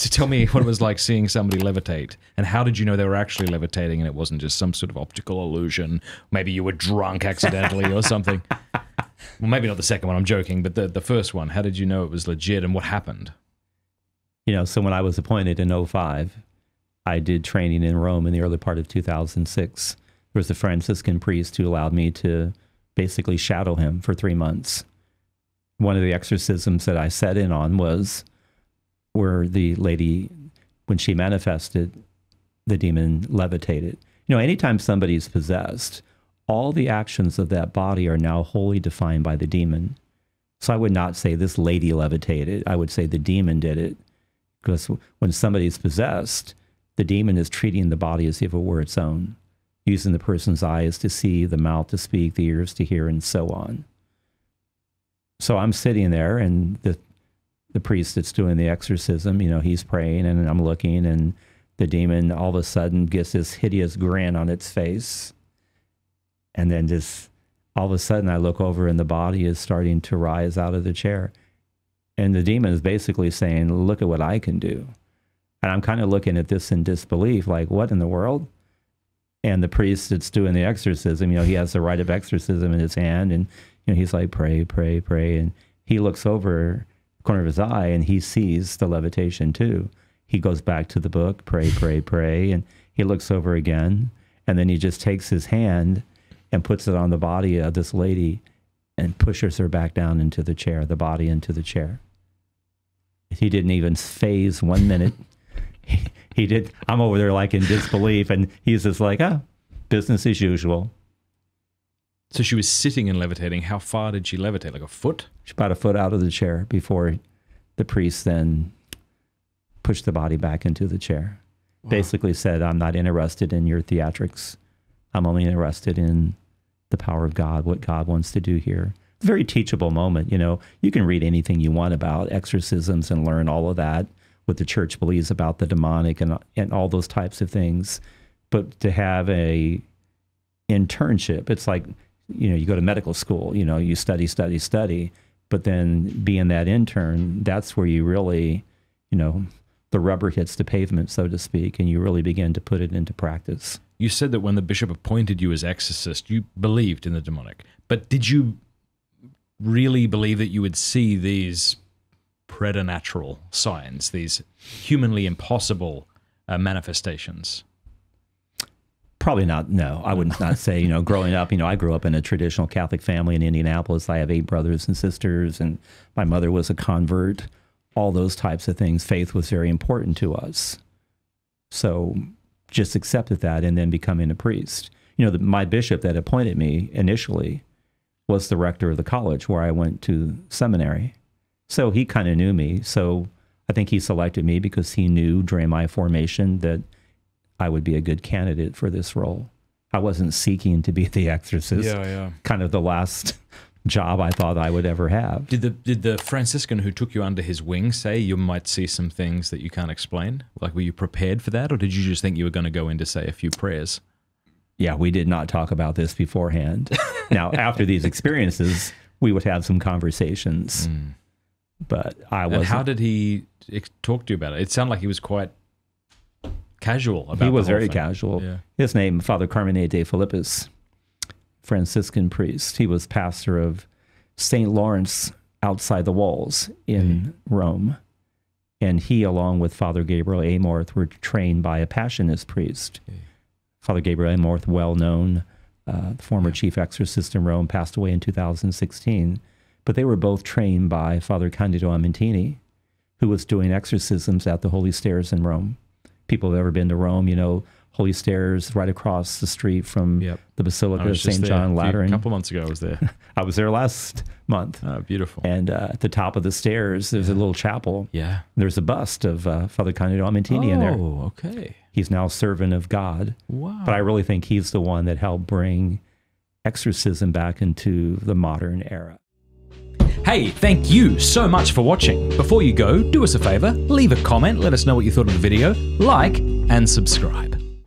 So tell me what it was like seeing somebody levitate, and how did you know they were actually levitating and it wasn't just some sort of optical illusion? Maybe you were drunk accidentally or something. Well, maybe not the second one, I'm joking, but the first one, how did you know it was legit and what happened? You know, so when I was appointed in 2005, I did training in Rome in the early part of 2006. There was a Franciscan priest who allowed me to basically shadow him for 3 months. One of the exorcisms that I sat in on was where the lady, when she manifested, the demon levitated. You know, anytime somebody's possessed, all the actions of that body are now wholly defined by the demon. So I would not say this lady levitated. I would say the demon did it. Because when somebody's possessed, the demon is treating the body as if it were its own, using the person's eyes to see, the mouth to speak, the ears to hear, and so on. So I'm sitting there, and the priest that's doing the exorcism, you know, he's praying, and I'm looking, and the demon all of a sudden gets this hideous grin on its face. And then just all of a sudden I look over and the body is starting to rise out of the chair. And the demon is basically saying, look at what I can do. And I'm kind of looking at this in disbelief, like, what in the world? And the priest that's doing the exorcism, you know, he has the rite of exorcism in his hand, and, you know, he's like, pray, pray, pray. And he looks over the corner of his eye and he sees the levitation too. He goes back to the book, pray, pray, pray. And he looks over again. And then he just takes his hand and puts it on the body of this lady and pushes her back down into the chair, the body into the chair. He didn't even phase 1 minute. He did. I'm over there like in disbelief, and he's just like, business as usual. So she was sitting and levitating. How far did she levitate? Like a foot? She's about a foot out of the chair before the priest then pushed the body back into the chair. Wow. Basically said, I'm not interested in your theatrics. I'm only interested in the power of God, what God wants to do here. It's a very teachable moment. You know, you can read anything you want about exorcisms and learn all of that, what the church believes about the demonic and all those types of things. But to have a internship, it's like, you know, you go to medical school, you know, you study, study, study, but then being that intern, that's where you really, you know, the rubber hits the pavement, so to speak, and you really begin to put it into practice. You said that when the bishop appointed you as exorcist, you believed in the demonic. But did you really believe that you would see these preternatural signs, these humanly impossible manifestations? Probably not, no. I would not say, you know, growing up, you know, I grew up in a traditional Catholic family in Indianapolis. I have 8 brothers and sisters, and my mother was a convert. All those types of things. Faith was very important to us. So just accepted that and then becoming a priest. You know, my bishop that appointed me initially was the rector of the college where I went to seminary. So he kind of knew me. So I think he selected me because he knew during my formation that I would be a good candidate for this role. I wasn't seeking to be the exorcist. Kind of the last job I thought I would ever have. Did the Franciscan who took you under his wing say you might see some things that you can't explain? Like, were you prepared for that, or did you just think you were going to go in to say a few prayers? Yeah, we did not talk about this beforehand. Now, after these experiences, we would have some conversations, but I wasn't. And how did he talk to you about it? It sounded like he was quite casual about it. He was very casual. Yeah. His name, Father Carmine de Philippus, Franciscan priest. He was pastor of St. Lawrence outside the walls in Rome. And he, along with Father Gabriel Amorth, were trained by a Passionist priest. Father Gabriel Amorth, well-known, former chief exorcist in Rome, passed away in 2016. But they were both trained by Father Candido Amentini, who was doing exorcisms at the Holy Stairs in Rome. People who have ever been to Rome, you know, Holy Stairs right across the street from the Basilica of St. John Lateran. A couple months ago I was there. I was there last month. Oh, beautiful. And at the top of the stairs, there's a little chapel. Yeah. There's a bust of Father Candido Amentini in there. Oh, okay. He's now servant of God. Wow. But I really think he's the one that helped bring exorcism back into the modern era. Hey, thank you so much for watching. Before you go, do us a favor, leave a comment, let us know what you thought of the video, like, and subscribe.